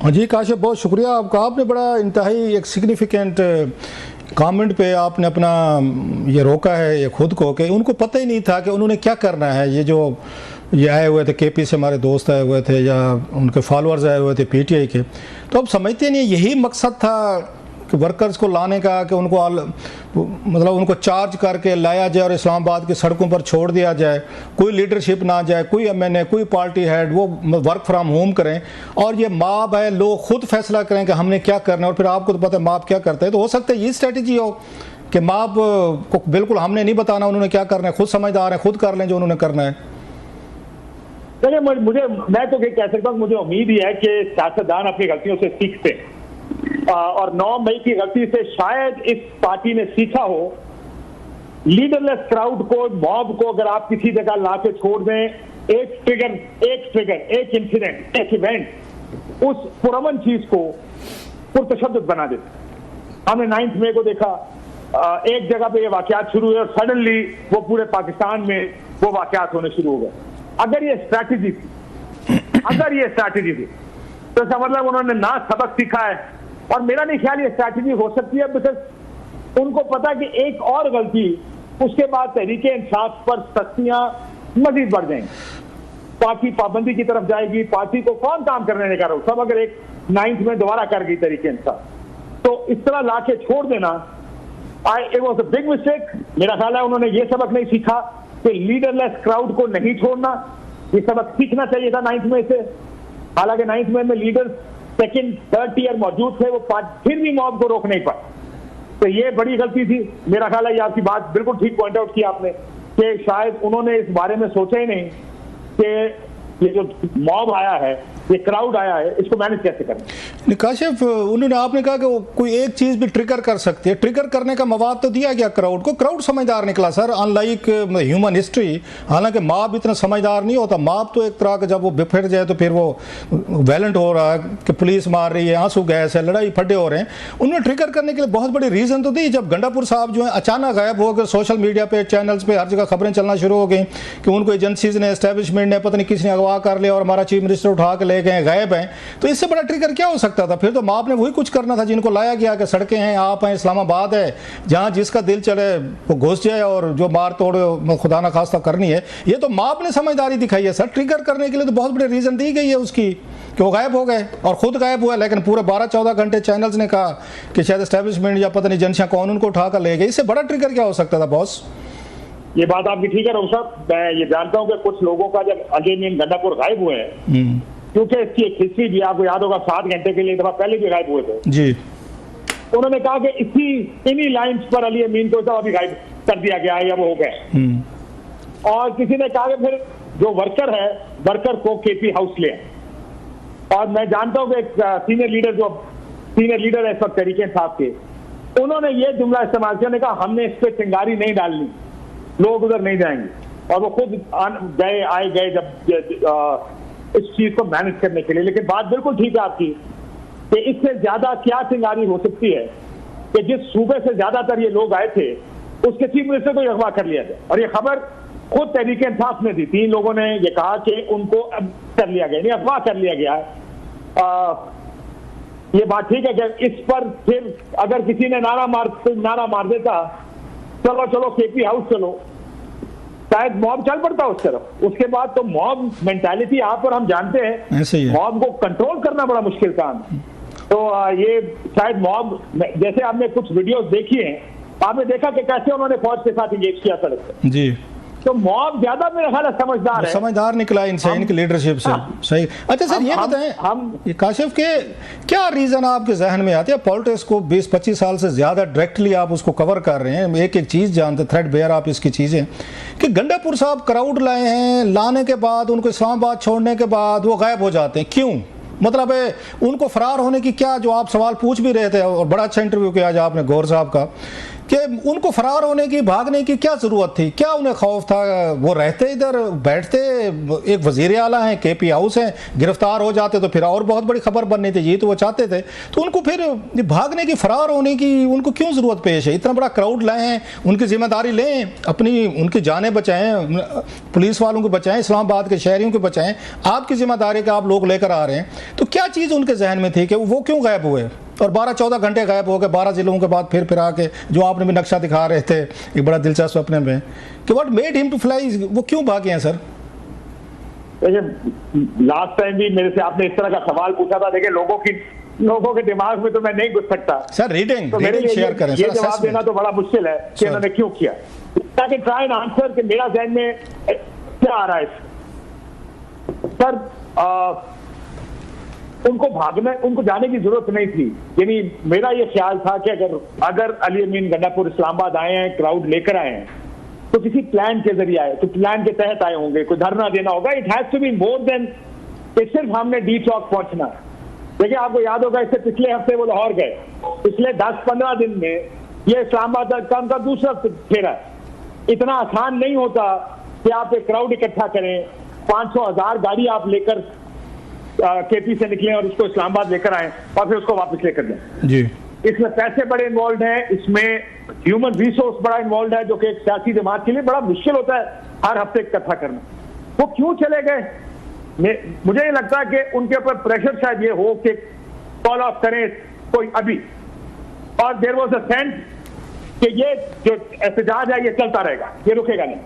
हाँ जी काशिफ, बहुत शुक्रिया आपका। आपने बड़ा इंतहाई एक सिग्निफिकेंट कमेंट पे आपने अपना ये रोका है ये खुद को, कि उनको पता ही नहीं था कि उन्होंने क्या करना है। ये आए हुए थे केपी से, हमारे दोस्त आए हुए थे या उनके फॉलोअर्स आए हुए थे पीटीआई के, तो अब समझते नहीं यही मकसद था कि वर्कर्स को लाने का, कि उनको मतलब उनको चार्ज करके लाया जाए और इस्लामाबाद की सड़कों पर छोड़ दिया जाए, कोई लीडरशिप ना जाए, कोई एमएनए, कोई पार्टी हेड, वो वर्क फ्रॉम होम करें और ये माब है, लोग खुद फैसला करें कि हमने क्या करना है। और फिर आपको तो पता है माब क्या करता है, तो हो सकता है ये स्ट्रेटजी हो कि माब को बिल्कुल हमने नहीं बताना उन्होंने क्या करना है, खुद समझदार है, खुद कर लें जो उन्होंने करना है। मैं तो कह सकता हूँ, मुझे उम्मीद ही है कि सियासतदान अपनी गलतियों से सीखते हैं और 9 मई की गलती से शायद इस पार्टी ने सीखा हो। लीडरलेस क्राउड को, मॉब को अगर आप किसी जगह ला के छोड़ दें, एक ट्रिगर, एक इंसिडेंट, एक इवेंट उस पुरअमन चीज को पुरतशद्दुद बना देते। हमने 9 मई को देखा, एक जगह पे ये वाकयात शुरू हुए और सडनली वो पूरे पाकिस्तान में वो वाकयात होने शुरू हो गए। अगर ये स्ट्रैटेजी थी तो इसका मतलब उन्होंने ना सबक सीखा है, और मेरा नहीं ख्याल ये स्ट्रैटेजी हो सकती है, बिकॉज उनको पता कि एक और गलती उसके बाद तहरीके इंसाफ पर सख्तियां मजीद बढ़ जाएंगी, पार्टी पाबंदी की तरफ जाएगी, पार्टी को कौन काम करने देगा। सब अगर एक 9 में दोबारा कर गई तहरीके इंसाफ, तो इस तरह ला के छोड़ देना it was a big mistake. मेरा ख्याल है उन्होंने ये सबक नहीं सीखा कि लीडरलेस क्राउड को नहीं छोड़ना, ये सबक सीखना चाहिए था 9 मई से। हालांकि 9 मई में लीडर सेकंड थर्ड टीयर मौजूद थे, वो फिर भी मॉब को रोक नहीं पाए, तो ये बड़ी गलती थी। मेरा ख्याल है ये आपकी बात बिल्कुल ठीक पॉइंट आउट की आपने कि शायद उन्होंने इस बारे में सोचा ही नहीं कि ये जो मॉब आया है, ये क्राउड आया है, इसको मैनेज कैसे करना। काशिफ, उन्होंने आपने कहा कि वो कोई एक चीज भी ट्रिगर कर सकती है, ट्रिगर करने का मवाद तो दिया गया क्राउड को। क्राउड समझदार निकला सर, अनलाइक ह्यूमन हिस्ट्री। हालांकि माप इतना समझदार नहीं होता, माप तो एक तरह का जब वो बिफर जाए तो फिर वो वायलेंट हो रहा है कि पुलिस मार रही है, आंसू गैस है, लड़ाई फटे हो रहे हैं। उन्होंने ट्रिगर करने के लिए बहुत बड़ी रीजन तो दी। जब गंडापुर साहब जो है अचानक गायब हो गए, सोशल मीडिया पे, चैनल्स पे हर जगह खबरें चलना शुरू हो गई कि उनको एजेंसीज ने, एस्टेब्लिशमेंट ने, पता नहीं किसी ने अगवा कर लिया और हमारा चीफ मिनिस्टर उठा के ले गए, गायब हैं। तो इससे बड़ा ट्रिगर क्या हो सकता था? फिर तो माप ने वही कुछ करना था जिनको लाया गया कि सड़कें हैं, आप हैं, इस्लामाबाद है, जहां जिसका दिल चले वो घुस जाए और जो मार तोड़ खुदा ना खास्ता करनी है। ये तो माप ने समझदारी दिखाई है सर। ट्रिगर करने के लिए तो बहुत बड़ी रीजन दी गई है उसकी कि वो गायब हो गए और खुद गायब हुआ, लेकिन पूरे 12-14 घंटे चैनल्स ने कहा कि शायद एस्टेब्लिशमेंट या पता नहीं एजेंसियां कौन उनको उठाकर ले गए। इससे बड़ा ट्रिगर क्या हो सकता था बॉस? ये बात आपकी ठीक है रऊफ साहब। मैं ये जानता हूं कि कुछ लोगों का जब अगेन गंडापुर गायब हुए हैं, क्योंकि इसकी एक हिस्ट्री भी आपको याद होगा, 7 घंटे के लिए दफा पहले भी गायब हुए थे जी। उन्होंने कहा कि इन्हीं लाइंस पर अली अमीन को अभी गायब कर दिया गया है या वो हो गए। और किसी ने कहा कि फिर जो वर्कर है, वर्कर को केपी हाउस ले। और मैं जानता हूं कि एक सीनियर लीडर है इस वक्त तहरीके इंसाफ के, उन्होंने ये जुमला इस्तेमाल किया, कहा हमने इस पर चिंगारी नहीं डालनी, लोग उधर नहीं जाएंगे। और वो खुद आए गए जब इस चीज को मैनेज करने के लिए। लेकिन बात बिल्कुल ठीक है आपकी कि इससे ज्यादा क्या चिंगारी हो सकती है कि जिस सूबे से ज्यादातर ये लोग आए थे उसके चीफ मिनिस्टर को अगवा कर लिया गया। और ये खबर खुद तहरीके इंसाफ में थी, 3 लोगों ने ये कहा कि उनको कर लिया गया, नहीं अगवा कर लिया गया है। ये बात ठीक है कि इस पर फिर अगर किसी ने नारा मार देता, चलो चलो केपी हाउस चलो, शायद मॉब चल पड़ता उस तरफ। उसके बाद तो मॉब मेंटालिटी यहाँ पर हम जानते हैं, मॉब को कंट्रोल करना बड़ा मुश्किल काम है। तो ये शायद मॉब, जैसे आपने कुछ वीडियोस देखी हैं, आपने देखा कि कैसे उन्होंने फौज के साथ इंगेज किया सड़क पे जी। तो मॉब ज्यादा मेरा ख्याल है समझदार निकला इनसे, इनकी लीडरशिप से। सही। अच्छा सर, ये बताएं हम काशिफ के क्या रीजन आपके जहन में आते हैं? पॉलिटिक्स को 20-25 साल से ज्यादा डायरेक्टली आप उसको कवर कर रहे हैं, एक एक चीज जानते, थ्रेड बेयर आप इसकी चीजें, कि गंडापुर साहब क्राउड लाए हैं, लाने के बाद उनको इस्लामाबाद छोड़ने के बाद वो गायब हो जाते हैं, क्यों? मतलब है उनको फरार होने की क्या, जो आप सवाल पूछ भी रहे थे और बड़ा अच्छा इंटरव्यू किया आज आपने गौर साहब का, कि उनको फरार होने की, भागने की क्या जरूरत थी? क्या उन्हें खौफ था? वो रहते इधर, बैठते, एक वजीर आला हैं, केपी हाउस हैं, गिरफ्तार हो जाते तो फिर और बहुत बड़ी खबर बननी थी, ये तो वो चाहते थे। तो उनको फिर भागने की, फरार होने की उनको क्यों जरूरत पेश है? इतना बड़ा क्राउड लाए हैं, उनकी जिम्मेदारी लें, अपनी उनकी जानें बचाएं, पुलिस वालों को बचाएं, इस्लामाबाद के शहरियों को बचाएं। आपकी जिम्मेदारी का आप लोग लेकर आ रहे हैं, तो क्या चीज़ उनके जहन में थी कि वो क्यों गायब हुए और 12-14 घंटे गायब हो गए, 12 जिलों के बाद फिर आके, जो आपने भी नक्शा दिखा रहे थे एक बड़ा दिलचस्प अपने में, कि what made him to fly, वो क्यों भागे हैं सर? देखिए, लास्ट टाइम भी मेरे से आपने इस तरह का सवाल पूछा था। देखिए, लोगों के दिमाग में तो मैं नहीं घुस सकता सर। रीडिंग तो मेरे लिए शेयर करें, ये जवाब देना तो बड़ा मुश्किल है कि इन्होंने क्यों किया। ताकि ट्राई एंड आंसर कि मेरा जहन में क्या आ रहा है सर। उनको भागना, उनको जाने की जरूरत नहीं थी। यानी मेरा ये ख्याल था कि अगर अली अमीन गंडापुर इस्लामाबाद आए हैं, क्राउड लेकर आए हैं, तो किसी प्लान के जरिए आए, तो प्लान के तहत आए होंगे, कोई धरना देना होगा। It has to be more than कि सिर्फ हमने डी चौक पहुंचना। देखिए, आपको याद होगा, इससे पिछले हफ्ते वो लाहौर गए। पिछले 10-15 दिन में ये इस्लामाबाद का उनका दूसरा फेरा है। इतना आसान नहीं होता कि आप एक क्राउड इकट्ठा करें, 500,000 गाड़ी आप लेकर केपी से निकले और उसको इस्लामाबाद लेकर आए और फिर उसको वापस लेकर जाए जी। इसमें पैसे बड़े इन्वॉल्व हैं, इसमें ह्यूमन रिसोर्स बड़ा इन्वॉल्व है, जो कि एक सियासी जमात के लिए बड़ा मुश्किल होता है हर हफ्ते इकट्ठा करना। वो क्यों चले गए? मुझे ये लगता है कि उनके ऊपर प्रेशर शायद ये हो कि कॉल ऑफ करें कोई अभी, और देयर वाज अ सेंस कि ये जो एहतजाज है ये चलता रहेगा, ये रुकेगा नहीं।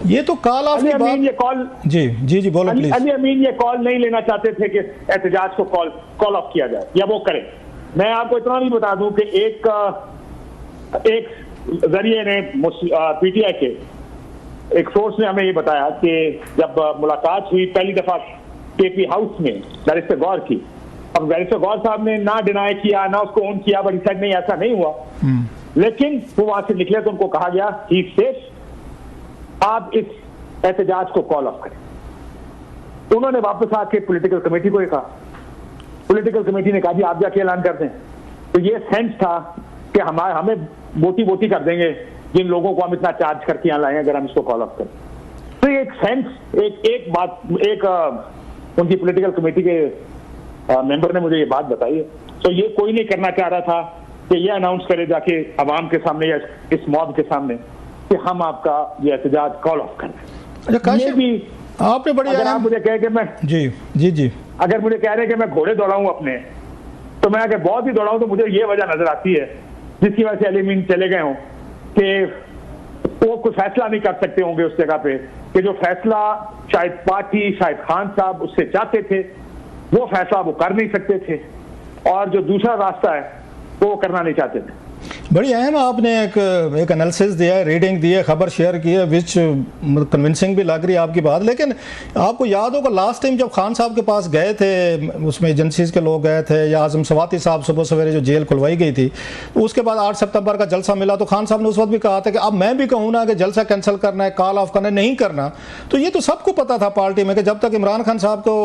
ये तो कॉल ऑफ की बात, ये कॉल जी बोलो प्लीज। अली अमीन ये कॉल नहीं लेना चाहते थे कि एहतजाज को कॉल ऑफ किया जाए या वो करें। मैं आपको इतना भी बता दूं कि एक जरिए ने, पीटीआई के एक सोर्स ने हमें ये बताया कि जब मुलाकात हुई पहली दफा केपी हाउस में बैरिस्टर गौर की, अब बैरिस्टर गौर साहब ने ना डिनाई किया ना उसको ऑन किया, बट साइड नहीं, ऐसा नहीं हुआ। लेकिन वो वहां से निकले तो उनको कहा गया ही सेफ, आप इस एहतजाज को कॉल ऑफ करें। उन्होंने वापस आके पॉलिटिकल कमेटी को कहा, पॉलिटिकल कमेटी ने कहा जी आप जाके ऐलान कर दें। तो ये सेंस था कि हमें बोटी कर देंगे जिन लोगों को हम इतना चार्ज करके यहाँ लाए अगर हम इसको कॉल ऑफ करें। तो ये एक सेंस, एक बात, उनकी पॉलिटिकल कमेटी के मेंबर ने मुझे ये बात बताई है। तो ये कोई नहीं करना चाह रहा था कि ये अनाउंस करे जाके अवाम के सामने या इस मॉब के सामने कि हम आपका ये एहतजाज कॉल ऑफ करें। ये भी आपने बड़ी, अगर आप मुझे कहे कि मैं जी अगर मुझे कह रहे हैं कि मैं घोड़े दौड़ाऊं अपने, तो मैं अगर बहुत ही दौड़ाऊं तो मुझे ये वजह नजर आती है जिसकी वजह से अली अमीन चले गए हों कि वो कुछ फैसला नहीं कर सकते होंगे उस जगह पे, कि जो फैसला शायद पार्टी, शायद खान साहब उससे चाहते थे, वो फैसला वो कर नहीं सकते थे, और जो दूसरा रास्ता है वो करना नहीं चाहते थे। बड़ी अहम आपने एक एनालिसिस दिया है, रीडिंग दी है, खबर शेयर की है, विच कन्विंसिंग भी लग रही है आपकी बात। लेकिन आपको याद होगा लास्ट टाइम जब खान साहब के पास गए थे, उसमें एजेंसीज के लोग गए थे, या आजम सवाती साहब सुबह सवेरे जो जेल खुलवाई गई थी, उसके बाद 8 सितंबर का जलसा मिला, तो खान साहब ने उस वक्त भी कहा था कि अब मैं भी कहूँ ना कि जलसा कैंसिल करना है, कॉल ऑफ करना है, नहीं करना। तो ये तो सबको पता था पार्टी में कि जब तक इमरान खान साहब को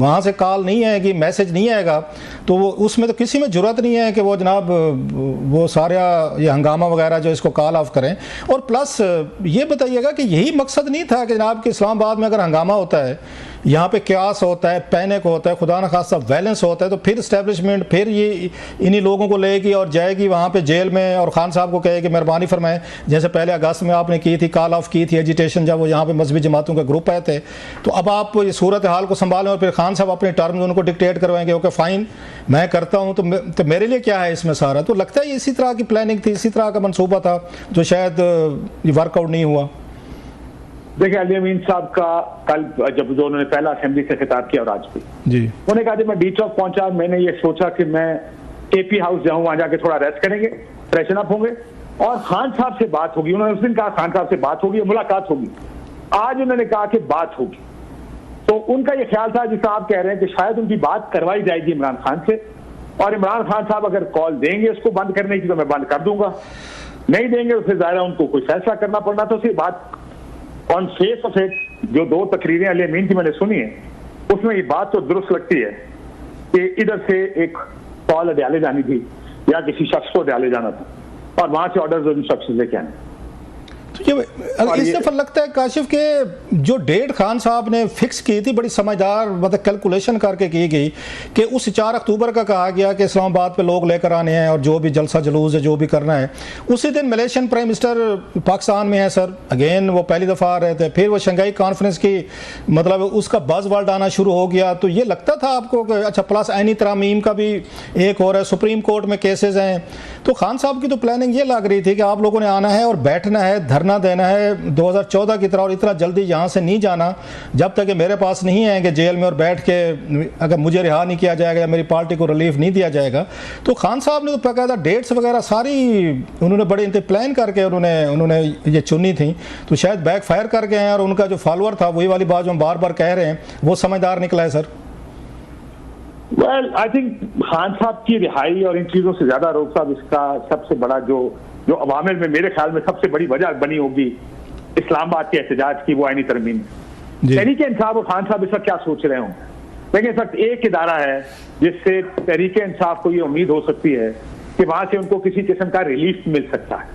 वहाँ से कॉल नहीं आएगी, मैसेज नहीं आएगा, तो उसमें तो किसी में जरूरत नहीं है कि वो जनाब वो सारा ये हंगामा वगैरह जो इसको कॉल ऑफ करें। और प्लस ये बताइएगा कि यही मकसद नहीं था कि जनाब कि इस्लामाबाद में अगर हंगामा होता है, यहाँ पे क्यास होता है, पैनिक होता है, खुदा न खास्ता वायलेंस होता है, तो फिर इस्टेब्लिशमेंट फिर ये इन्हीं लोगों को लेगी और जाएगी वहाँ पे जेल में और खान साहब को कहेगी मेहरबानी फरमाएं, जैसे पहले अगस्त में आपने की थी, कॉल ऑफ की थी एजिटेशन, जब वो यहाँ पे मजहबी जमातों के ग्रुप आए थे। तो अब आप ये सूरत हाल को संभालें और फिर खान साहब अपने टर्म्स उनको डिक्टेट करवाएंगे, ओके फाइन मैं करता हूँ, तो मेरे लिए क्या है इसमें सारा। तो लगता है इसी तरह की प्लानिंग थी, इसी तरह का मनसूबा था जो शायद ये वर्कआउट नहीं हुआ। देखिए, अली अमीन साहब का कल जब जो उन्होंने पहला असेंबली से खिताब किया और आज भी जी, उन्होंने कहा जब मैं डी चौक पहुंचा, मैंने ये सोचा कि मैं केपी हाउस जाऊं, वहां जाके थोड़ा रेस्ट करेंगे, फ्रेशन अप होंगे और खान साहब से बात होगी। उन्होंने उस दिन कहा खान साहब से बात होगी, मुलाकात होगी। आज उन्होंने कहा कि बात होगी। तो उनका ये ख्याल था, जिसका आप कह रहे हैं, कि शायद उनकी बात करवाई जाएगी इमरान खान से, और इमरान खान साहब अगर कॉल देंगे उसको बंद करने की तो मैं बंद कर दूंगा, नहीं देंगे तो फिर ज़ाहिर है उनको कोई फैसला करना पड़ना। तो सिर्फ बात ऑन फेस ऑफ इट, जो 2 तकरीरें अली अमीन की मैंने सुनी है, उसमें ये बात तो दुरुस्त लगती है कि इधर से एक कॉल डाले जानी थी या किसी शख्स को डाले जाना था, और वहां से ऑर्डर्स और इंस्ट्रक्शंस लेके आने। तो ये इस दफा लगता है काशिफ के जो डेट खान साहब ने फिक्स की थी बड़ी समझदार मतलब कैलकुलेशन करके की गई कि उस 4 अक्टूबर का कहा गया कि इस्लामाबाद पे लोग लेकर आने हैं और जो भी जलसा जुलूस है जो भी करना है। उसी दिन मलेशियन प्राइम मिनिस्टर पाकिस्तान में है सर, अगेन वो पहली दफ़ा आ रहे थे, फिर वो शंघाई कॉन्फ्रेंस की मतलब उसका बज़वर्ड आना शुरू हो गया। तो ये लगता था आपको कि अच्छा प्लस आईनी तरमीम का भी एक और है, सुप्रीम कोर्ट में केसेस हैं, तो खान साहब की तो प्लानिंग ये लग रही थी कि आप लोगों ने आना है और बैठना है, धरना देना है 2014 की तरह, और इतना जल्दी यहाँ से नहीं जाना जब तक कि मेरे पास नहीं आएंगे जेल में और बैठ के अगर मुझे रिहा नहीं किया जाएगा या मेरी पार्टी को रिलीफ नहीं दिया जाएगा। तो खान साहब ने तो बाकायदा डेट्स वगैरह सारी उन्होंने बड़े प्लान करके उन्होंने ये चुनी थी, तो शायद बैक फायर कर गए हैं और उनका जो फॉलोअर था वही वाली बात जो हम बार बार कह रहे हैं वो समझदार निकला है sir. Well I think Khan साहब की रिहाई और इन चीजों से ज्यादा रोक साहब इसका सबसे बड़ा जो अवामिल में मेरे ख्याल में सबसे बड़ी वजह बनी होगी इस्लामाबाद के एहतजाज की, वो आईनी तरमीम। तहरीके इंसाफ और खान साहब इसका क्या सोच रहे हों? लेकिन सर एक इदारा है जिससे तहरीके इंसाफ को ये उम्मीद हो सकती है कि वहां से उनको किसी किस्म का रिलीफ मिल सकता है,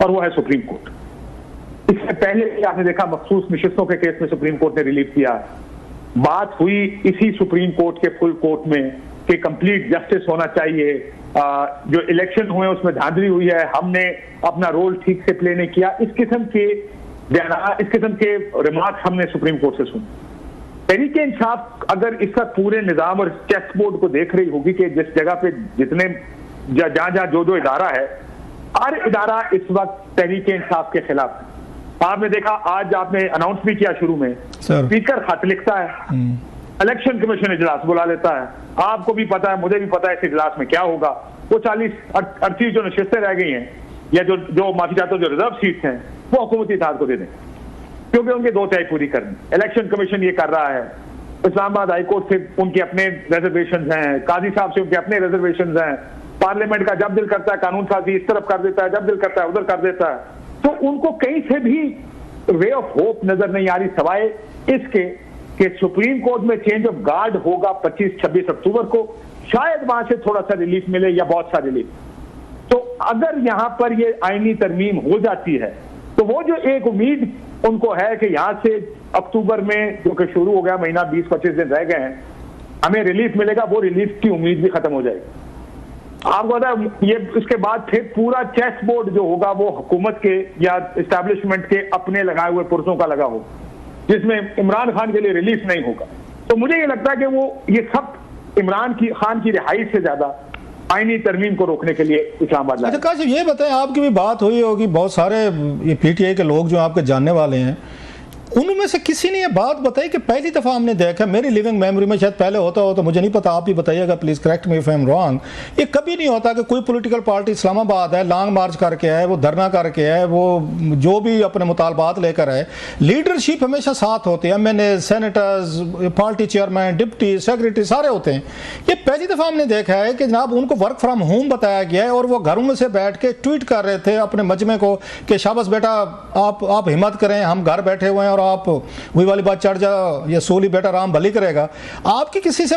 और वो है सुप्रीम कोर्ट। इससे पहले भी आपने देखा मखसूस नशिस्तों के केस में सुप्रीम कोर्ट ने रिलीफ दिया। बात हुई इसी सुप्रीम कोर्ट के फुल कोर्ट में कि कंप्लीट जस्टिस होना चाहिए, जो इलेक्शन हुए उसमें धांधली हुई है, हमने अपना रोल ठीक से प्ले नहीं किया, इस किस्म के रिमार्क्स हमने सुप्रीम कोर्ट से सुने। तहरीके इंसाफ अगर इसका पूरे निजाम और चेस बोर्ड को देख रही होगी कि जिस जगह पे जितने जहां जो इदारा है, हर इदारा इस वक्त तहरीके इंसाफ के खिलाफ है। आपने देखा आज आपने अनाउंस भी किया शुरू में, स्पीकर खत लिखता है, इलेक्शन कमीशन इजलास बुला लेता है, आपको भी पता है मुझे भी पता है इस इजलास में क्या होगा। वो 40-38 जो नशिस्तें रह गई हैं या जो माफी चाहते हो जो रिजर्व सीट्स हैं वो हुकूमती इत्तेहाद को दे दें, क्योंकि उनके 2 तिहाई पूरी करनी। इलेक्शन कमीशन ये कर रहा है, इस्लामाबाद हाईकोर्ट से उनके अपने रिजर्वेशन हैं, काजी साहब से उनके अपने रिजर्वेशन हैं, पार्लियामेंट का जब दिल करता है कानून साजी इस तरफ कर देता है, जब दिल करता है उधर कर देता है। तो उनको कहीं से भी वे ऑफ होप नजर नहीं आ रही सिवाय इसके कि सुप्रीम कोर्ट में चेंज ऑफ गार्ड होगा 25-26 अक्टूबर को, शायद वहां से थोड़ा सा रिलीफ मिले या बहुत सा रिलीफ। तो अगर यहां पर ये आईनी तरमीम हो जाती है तो वो जो एक उम्मीद उनको है कि यहां से अक्टूबर में जो कि शुरू हो गया महीना 20-25 दिन रह गए हैं हमें रिलीफ मिलेगा, वो रिलीफ की उम्मीद भी खत्म हो जाएगी। आपको पता है ये इसके बाद फिर पूरा चेस बोर्ड जो होगा वो हुकूमत के या एस्टैब्लिशमेंट के अपने लगाए हुए पुरजों का लगा होगा, जिसमें इमरान खान के लिए रिलीफ नहीं होगा। तो मुझे ये लगता है कि वो ये सब इमरान खान की रिहाई से ज्यादा आईनी तरमीम को रोकने के लिए इस्लामाबाद लाए। अच्छा काशिफ ये बताएं, आपकी भी बात हुई होगी, बहुत सारे ये पीटीआई के लोग जो आपके जानने वाले हैं उनमें से किसी ने ये बात बताई कि पहली दफ़ा हमने देखा, मेरी लिविंग मेमोरी में शायद पहले होता हो तो मुझे नहीं पता, आप भी बताइएगा please, correct me if I am wrong, ये कभी नहीं होता कि कोई पॉलिटिकल पार्टी इस्लामाबाद है, लॉन्ग मार्च करके आए, वो धरना करके आए, वो जो भी अपने मुतालबात लेकर आए, लीडरशिप हमेशा साथ होती है, MNA, senators, party chairman, deputy secretary सारे होते हैं। ये पहली दफ़ा हमने देखा है कि जनाब उनको वर्क फ्राम होम बताया गया है और वो घरों में से बैठ के ट्वीट कर रहे थे अपने मजमे को कि शाबाश बेटा आप हिम्मत करें, हम घर बैठे हुए हैं और आप वही वाली बात चढ़ जाओ, ये सोली बेटा राम भली करेगा। आपकी किसी से